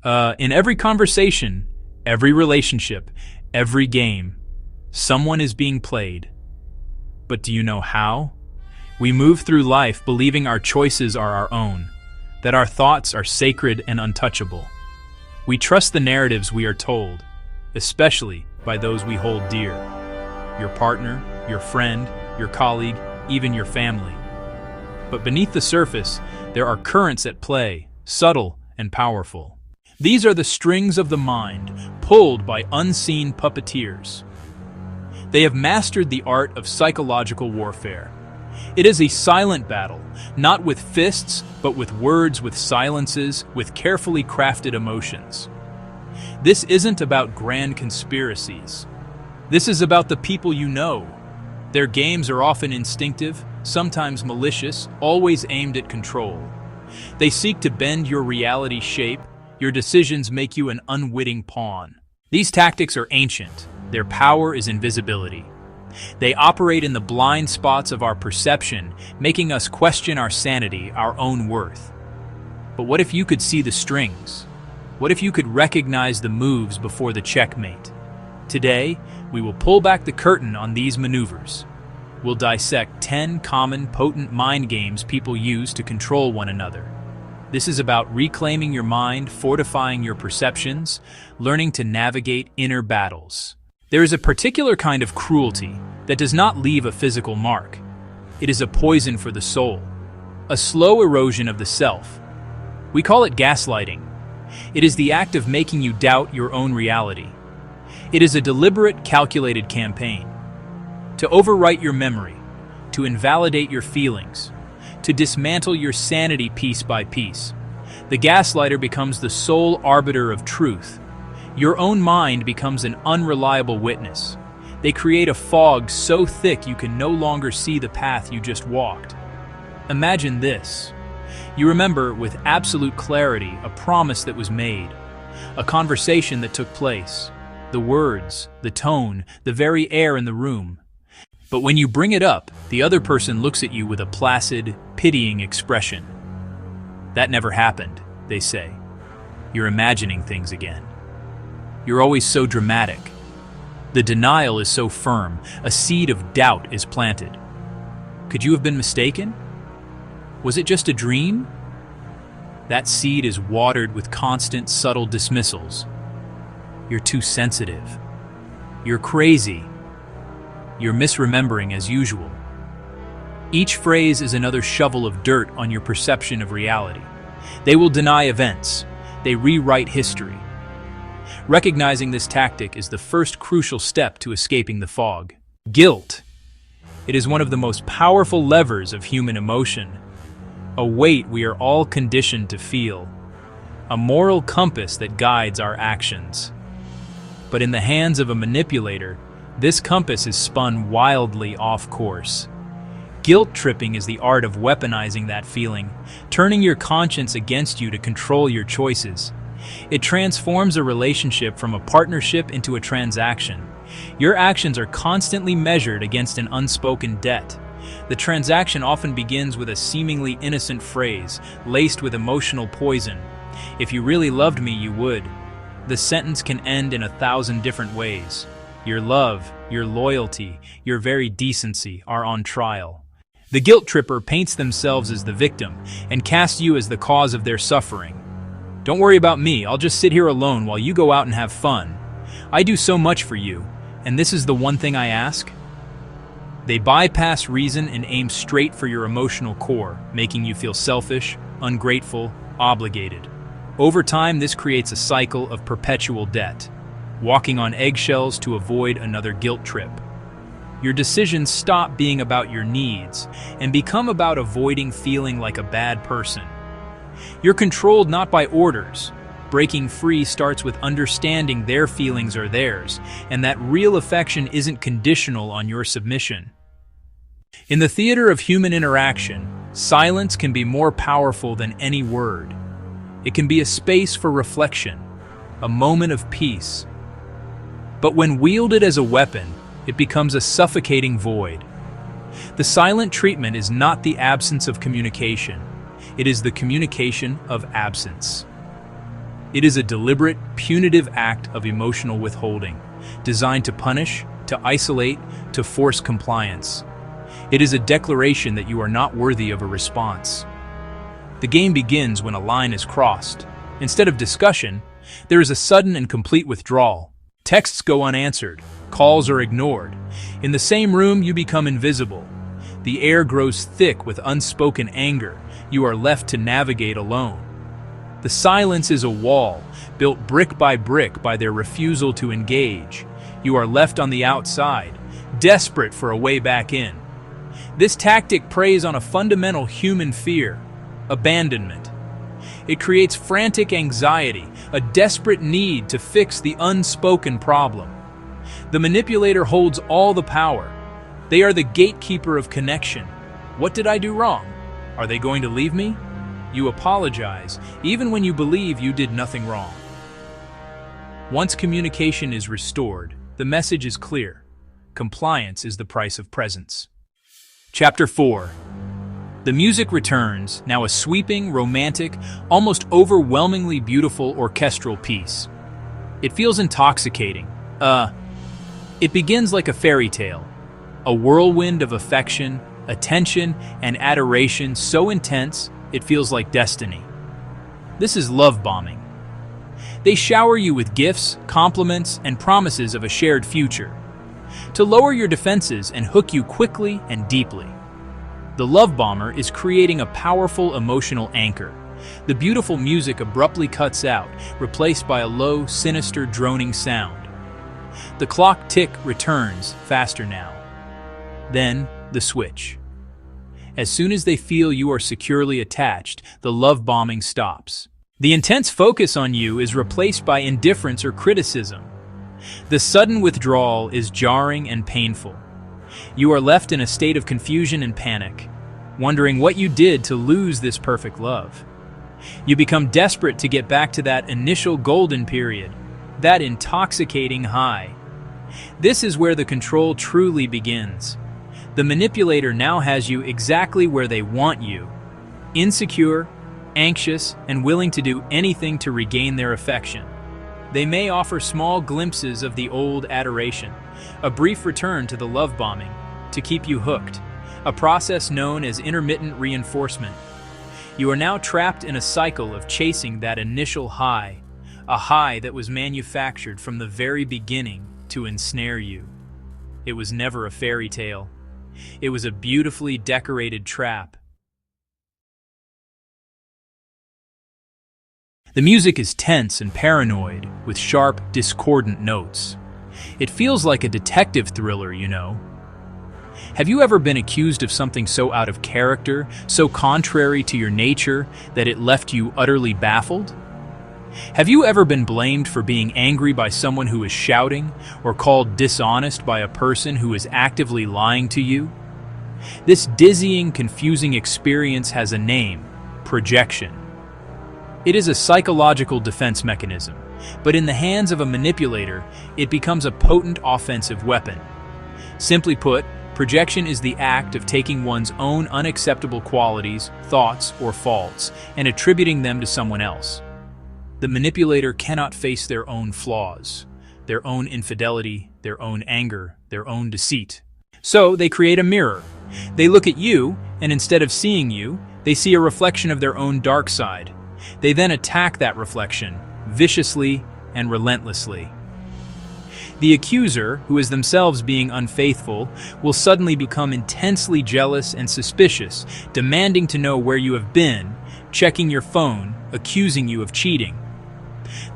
In every conversation, every relationship, every game, someone is being played. But do you know how? We move through life believing our choices are our own, that our thoughts are sacred and untouchable. We trust the narratives we are told, especially by those we hold dear. Your partner, your friend, your colleague, even your family. But beneath the surface, there are currents at play, subtle and powerful. These are the strings of the mind, pulled by unseen puppeteers. They have mastered the art of psychological warfare. It is a silent battle, not with fists, but with words, with silences, with carefully crafted emotions. This isn't about grand conspiracies. This is about the people you know. Their games are often instinctive, sometimes malicious, always aimed at control. They seek to bend your reality shape. Your decisions make you an unwitting pawn. These tactics are ancient. Their power is invisibility. They operate in the blind spots of our perception, making us question our sanity, our own worth. But what if you could see the strings? What if you could recognize the moves before the checkmate? Today, we will pull back the curtain on these maneuvers. We'll dissect 10 common, potent mind games people use to control one another. This is about reclaiming your mind, fortifying your perceptions, learning to navigate inner battles. There is a particular kind of cruelty that does not leave a physical mark. It is a poison for the soul, a slow erosion of the self. We call it gaslighting. It is the act of making you doubt your own reality. It is a deliberate, calculated campaign to overwrite your memory, to invalidate your feelings, to dismantle your sanity piece by piece. The gaslighter becomes the sole arbiter of truth. Your own mind becomes an unreliable witness. They create a fog so thick you can no longer see the path you just walked. Imagine this. You remember with absolute clarity a promise that was made, a conversation that took place, the words, the tone, the very air in the room. But when you bring it up, the other person looks at you with a placid, pitying expression. That never happened, they say. You're imagining things again. You're always so dramatic. The denial is so firm, a seed of doubt is planted. Could you have been mistaken? Was it just a dream? That seed is watered with constant, subtle dismissals. You're too sensitive. You're crazy. You're misremembering as usual. Each phrase is another shovel of dirt on your perception of reality. They will deny events. They rewrite history. Recognizing this tactic is the first crucial step to escaping the fog. Guilt. It is one of the most powerful levers of human emotion, a weight we are all conditioned to feel, a moral compass that guides our actions. But in the hands of a manipulator, this compass is spun wildly off course. Guilt tripping is the art of weaponizing that feeling, turning your conscience against you to control your choices. It transforms a relationship from a partnership into a transaction. Your actions are constantly measured against an unspoken debt. The transaction often begins with a seemingly innocent phrase, laced with emotional poison. If you really loved me, you would. The sentence can end in 1,000 different ways. Your love, your loyalty, your very decency are on trial. The guilt tripper paints themselves as the victim and casts you as the cause of their suffering. Don't worry about me, I'll just sit here alone while you go out and have fun. I do so much for you, and this is the one thing I ask? They bypass reason and aim straight for your emotional core, making you feel selfish, ungrateful, obligated. Over time, this creates a cycle of perpetual debt, walking on eggshells to avoid another guilt trip. Your decisions stop being about your needs and become about avoiding feeling like a bad person. You're controlled not by orders. Breaking free starts with understanding their feelings are theirs, and that real affection isn't conditional on your submission. In the theater of human interaction, silence can be more powerful than any word. It can be a space for reflection, a moment of peace. But when wielded as a weapon, it becomes a suffocating void. The silent treatment is not the absence of communication. It is the communication of absence. It is a deliberate, punitive act of emotional withholding, designed to punish, to isolate, to force compliance. It is a declaration that you are not worthy of a response. The game begins when a line is crossed. Instead of discussion, there is a sudden and complete withdrawal. Texts go unanswered, calls are ignored. In the same room, you become invisible. The air grows thick with unspoken anger. You are left to navigate alone. The silence is a wall, built brick by their refusal to engage. You are left on the outside, desperate for a way back in. This tactic preys on a fundamental human fear: abandonment. It creates frantic anxiety, a desperate need to fix the unspoken problem. The manipulator holds all the power. They are the gatekeeper of connection. What did I do wrong? Are they going to leave me? You apologize, even when you believe you did nothing wrong. Once communication is restored, the message is clear. Compliance is the price of presence. Chapter 4. The music returns, now a sweeping, romantic, almost overwhelmingly beautiful orchestral piece. It feels intoxicating. It begins like a fairy tale, a whirlwind of affection, attention, and adoration so intense it feels like destiny. This is love bombing. They shower you with gifts, compliments, and promises of a shared future, to lower your defenses and hook you quickly and deeply. The love bomber is creating a powerful emotional anchor. The beautiful music abruptly cuts out, replaced by a low, sinister, droning sound. The clock tick returns, faster now. Then, the switch. As soon as they feel you are securely attached, the love bombing stops. The intense focus on you is replaced by indifference or criticism. The sudden withdrawal is jarring and painful. You are left in a state of confusion and panic, wondering what you did to lose this perfect love. You become desperate to get back to that initial golden period, that intoxicating high. This is where the control truly begins. The manipulator now has you exactly where they want you, insecure, anxious, and willing to do anything to regain their affection. They may offer small glimpses of the old adoration, a brief return to the love bombing, to keep you hooked, a process known as intermittent reinforcement. You are now trapped in a cycle of chasing that initial high, a high that was manufactured from the very beginning to ensnare you. It was never a fairy tale. It was a beautifully decorated trap. The music is tense and paranoid, with sharp, discordant notes. It feels like a detective thriller, you know. Have you ever been accused of something so out of character, so contrary to your nature, that it left you utterly baffled? Have you ever been blamed for being angry by someone who is shouting, or called dishonest by a person who is actively lying to you? This dizzying, confusing experience has a name: projection. It is a psychological defense mechanism, but in the hands of a manipulator, it becomes a potent offensive weapon. Simply put, projection is the act of taking one's own unacceptable qualities, thoughts, or faults, and attributing them to someone else. The manipulator cannot face their own flaws, their own infidelity, their own anger, their own deceit. So they create a mirror. They look at you, and instead of seeing you, they see a reflection of their own dark side. They then attack that reflection, viciously and relentlessly. The accuser, who is themselves being unfaithful, will suddenly become intensely jealous and suspicious, demanding to know where you have been, checking your phone, accusing you of cheating.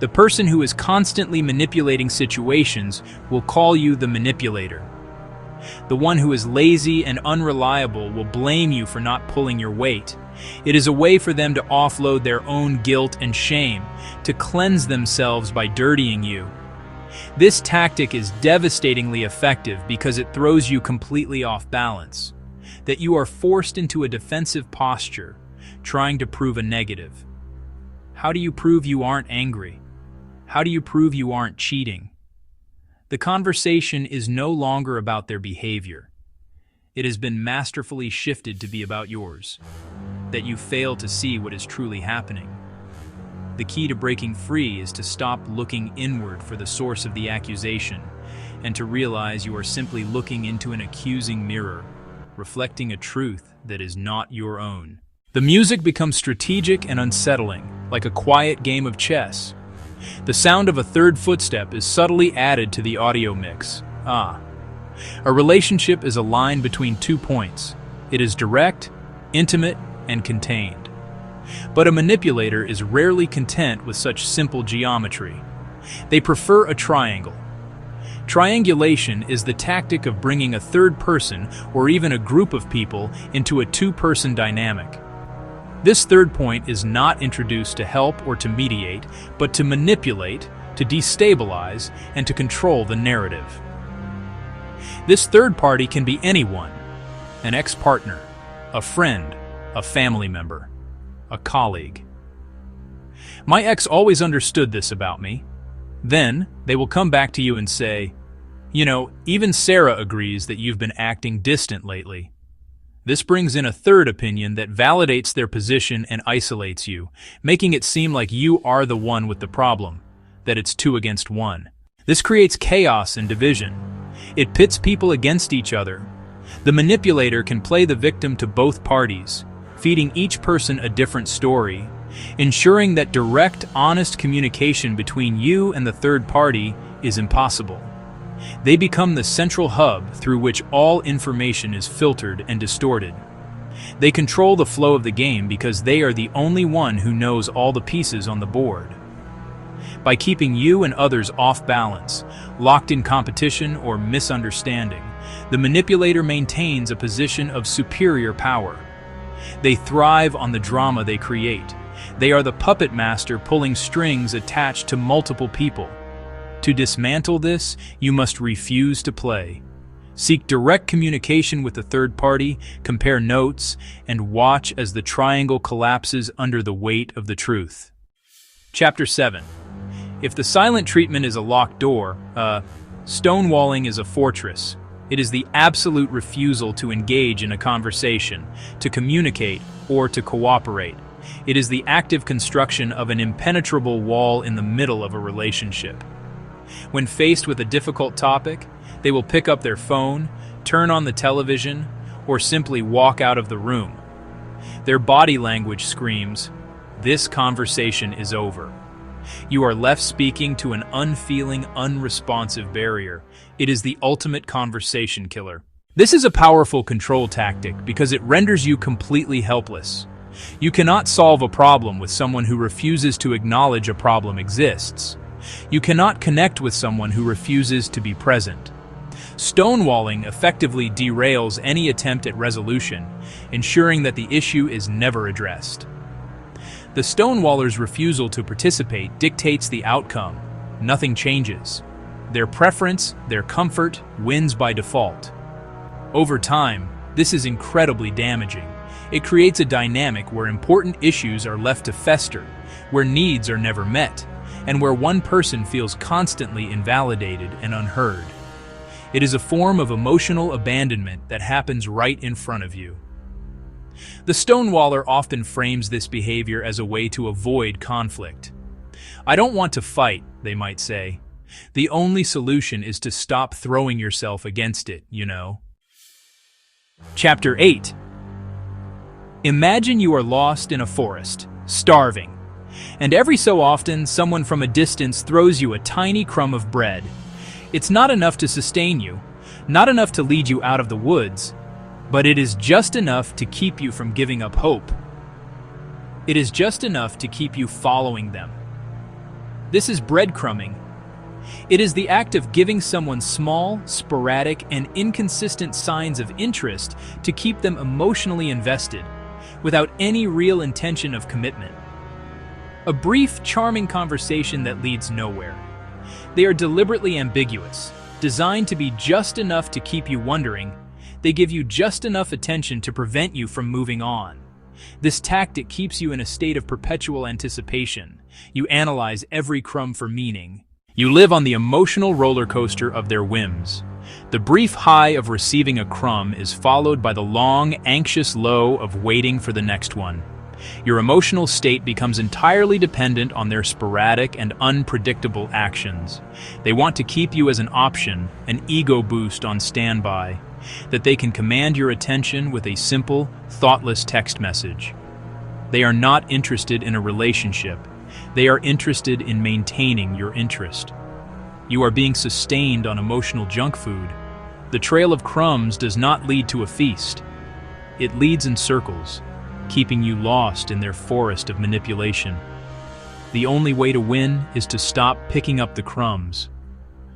The person who is constantly manipulating situations will call you the manipulator. The one who is lazy and unreliable will blame you for not pulling your weight. It is a way for them to offload their own guilt and shame, to cleanse themselves by dirtying you. This tactic is devastatingly effective because it throws you completely off balance, that you are forced into a defensive posture, trying to prove a negative. How do you prove you aren't angry? How do you prove you aren't cheating? The conversation is no longer about their behavior. It has been masterfully shifted to be about yours, that you fail to see what is truly happening. The key to breaking free is to stop looking inward for the source of the accusation, and to realize you are simply looking into an accusing mirror, reflecting a truth that is not your own. The music becomes strategic and unsettling, like a quiet game of chess. The sound of a third footstep is subtly added to the audio mix. A relationship is a line between 2 points. It is direct, intimate, and contained. But a manipulator is rarely content with such simple geometry. They prefer a triangle. Triangulation is the tactic of bringing a third person or even a group of people into a two-person dynamic. This third point is not introduced to help or to mediate, but to manipulate, to destabilize, and to control the narrative. This third party can be anyone: an ex-partner, a friend, a family member, a colleague. My ex always understood this about me. Then they will come back to you and say, even Sarah agrees that you've been acting distant lately. This brings in a third opinion that validates their position and isolates you, making it seem like you are the one with the problem, that it's 2 against 1. This creates chaos and division. It pits people against each other. The manipulator can play the victim to both parties, feeding each person a different story, ensuring that direct, honest communication between you and the third party is impossible. They become the central hub through which all information is filtered and distorted. They control the flow of the game because they are the only one who knows all the pieces on the board. By keeping you and others off balance, locked in competition or misunderstanding, the manipulator maintains a position of superior power. They thrive on the drama they create. They are the puppet master pulling strings attached to multiple people. To dismantle this, you must refuse to play. Seek direct communication with the third party, compare notes, and watch as the triangle collapses under the weight of the truth. Chapter 7. If the silent treatment is a locked door, stonewalling is a fortress. It is the absolute refusal to engage in a conversation, to communicate, or to cooperate. It is the active construction of an impenetrable wall in the middle of a relationship. When faced with a difficult topic, they will pick up their phone, turn on the television, or simply walk out of the room. Their body language screams, "This conversation is over." You are left speaking to an unfeeling, unresponsive barrier. It is the ultimate conversation killer. This is a powerful control tactic because it renders you completely helpless. You cannot solve a problem with someone who refuses to acknowledge a problem exists. You cannot connect with someone who refuses to be present. Stonewalling effectively derails any attempt at resolution, ensuring that the issue is never addressed. The stonewaller's refusal to participate dictates the outcome. Nothing changes. Their preference, their comfort, wins by default. Over time, this is incredibly damaging. It creates a dynamic where important issues are left to fester, where needs are never met, and where one person feels constantly invalidated and unheard. It is a form of emotional abandonment that happens right in front of you. The stonewaller often frames this behavior as a way to avoid conflict. "I don't want to fight," they might say. "The only solution is to stop throwing yourself against it, Chapter 8. Imagine you are lost in a forest, starving, and every so often someone from a distance throws you a tiny crumb of bread. It's not enough to sustain you, not enough to lead you out of the woods, but it is just enough to keep you from giving up hope. It is just enough to keep you following them. This is breadcrumbing. It is the act of giving someone small, sporadic, and inconsistent signs of interest to keep them emotionally invested, without any real intention of commitment. A brief, charming conversation that leads nowhere. They are deliberately ambiguous, designed to be just enough to keep you wondering. They give you just enough attention to prevent you from moving on. This tactic keeps you in a state of perpetual anticipation. You analyze every crumb for meaning. You live on the emotional roller coaster of their whims. The brief high of receiving a crumb is followed by the long, anxious low of waiting for the next one. Your emotional state becomes entirely dependent on their sporadic and unpredictable actions. They want to keep you as an option, an ego boost on standby, that they can command your attention with a simple, thoughtless text message. They are not interested in a relationship. They are interested in maintaining your interest. You are being sustained on emotional junk food. The trail of crumbs does not lead to a feast. It leads in circles, keeping you lost in their forest of manipulation. The only way to win is to stop picking up the crumbs,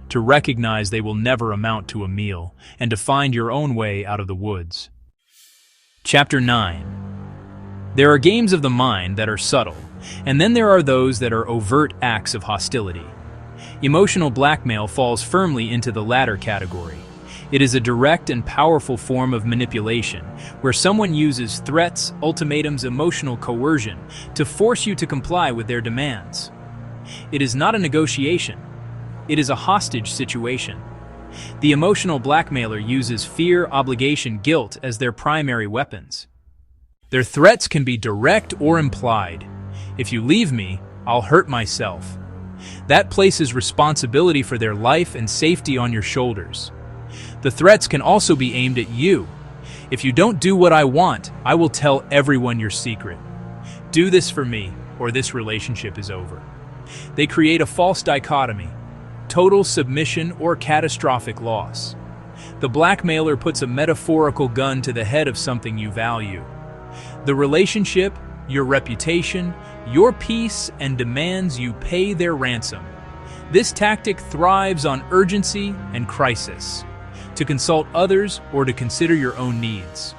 to recognize they will never amount to a meal, and to find your own way out of the woods. Chapter 9. There are games of the mind that are subtle, and then there are those that are overt acts of hostility. Emotional blackmail falls firmly into the latter category. It is a direct and powerful form of manipulation, where someone uses threats, ultimatums, emotional coercion to force you to comply with their demands. It is not a negotiation. It is a hostage situation. The emotional blackmailer uses fear, obligation, guilt as their primary weapons. Their threats can be direct or implied. If you leave me, I'll hurt myself. That places responsibility for their life and safety on your shoulders. The threats can also be aimed at you. If you don't do what I want, I will tell everyone your secret. Do this for me, or this relationship is over. They create a false dichotomy: total submission or catastrophic loss. The blackmailer puts a metaphorical gun to the head of something you value. The relationship, your reputation, your peace, and demands you pay their ransom. This tactic thrives on urgency and crisis, to consult others or to consider your own needs.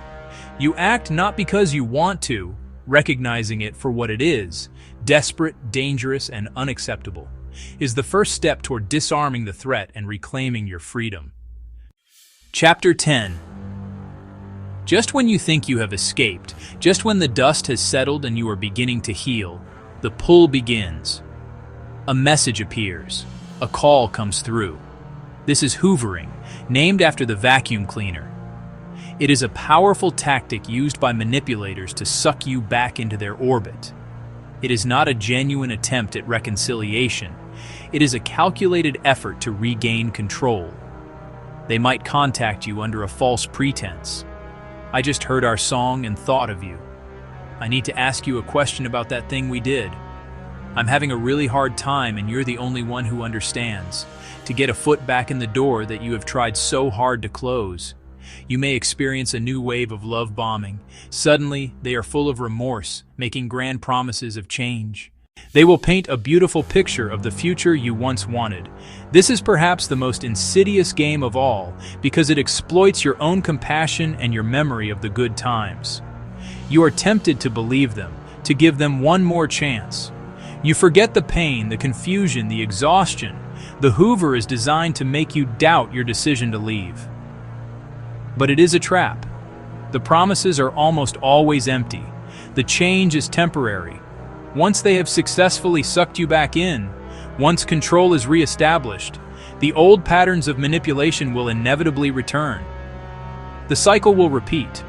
You act not because you want to, recognizing it for what it is, desperate, dangerous, and unacceptable, is the first step toward disarming the threat and reclaiming your freedom. Chapter 10. Just when you think you have escaped, just when the dust has settled and you are beginning to heal, the pull begins. A message appears. A call comes through. This is hoovering, named after the vacuum cleaner. It is a powerful tactic used by manipulators to suck you back into their orbit. It is not a genuine attempt at reconciliation. It is a calculated effort to regain control. They might contact you under a false pretense. I just heard our song and thought of you. I need to ask you a question about that thing we did. I'm having a really hard time and you're the only one who understands. To get a foot back in the door that you have tried so hard to close. You may experience a new wave of love bombing. Suddenly, they are full of remorse, making grand promises of change. They will paint a beautiful picture of the future you once wanted. This is perhaps the most insidious game of all, because it exploits your own compassion and your memory of the good times. You are tempted to believe them, to give them one more chance. You forget the pain, the confusion, the exhaustion. The Hoover is designed to make you doubt your decision to leave. But it is a trap. The promises are almost always empty. The change is temporary. Once they have successfully sucked you back in, once control is reestablished, the old patterns of manipulation will inevitably return. The cycle will repeat.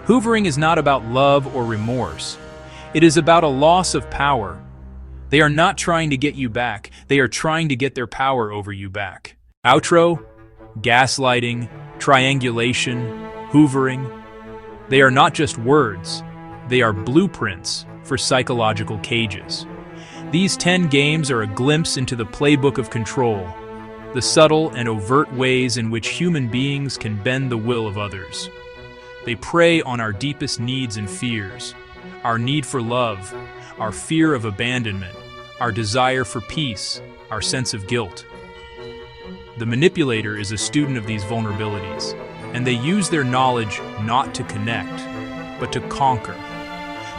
Hoovering is not about love or remorse. It is about a loss of power. They are not trying to get you back. They are trying to get their power over you back. Outro, gaslighting, triangulation, hoovering. They are not just words. They are blueprints for psychological cages. These 10 games are a glimpse into the playbook of control, the subtle and overt ways in which human beings can bend the will of others. They prey on our deepest needs and fears, our need for love, our fear of abandonment, our desire for peace, our sense of guilt. The manipulator is a student of these vulnerabilities, and they use their knowledge not to connect, but to conquer.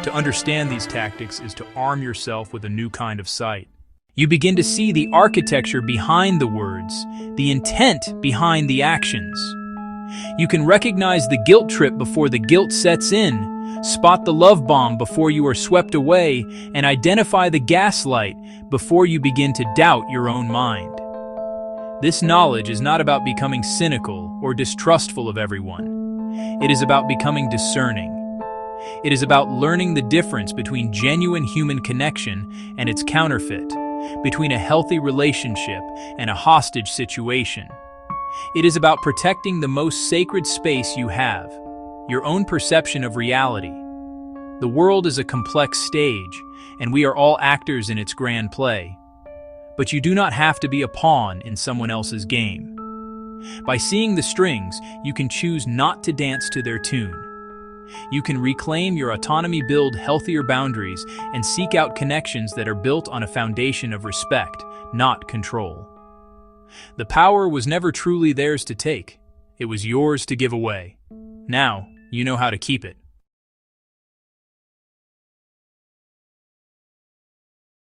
To understand these tactics is to arm yourself with a new kind of sight. You begin to see the architecture behind the words, the intent behind the actions. You can recognize the guilt trip before the guilt sets in, spot the love bomb before you are swept away, and identify the gaslight before you begin to doubt your own mind. This knowledge is not about becoming cynical or distrustful of everyone. It is about becoming discerning. It is about learning the difference between genuine human connection and its counterfeit, between a healthy relationship and a hostage situation. It is about protecting the most sacred space you have, your own perception of reality. The world is a complex stage, and we are all actors in its grand play. But you do not have to be a pawn in someone else's game. By seeing the strings, you can choose not to dance to their tune. You can reclaim your autonomy, build healthier boundaries, and seek out connections that are built on a foundation of respect, not control. The power was never truly theirs to take. It was yours to give away. Now, you know how to keep it.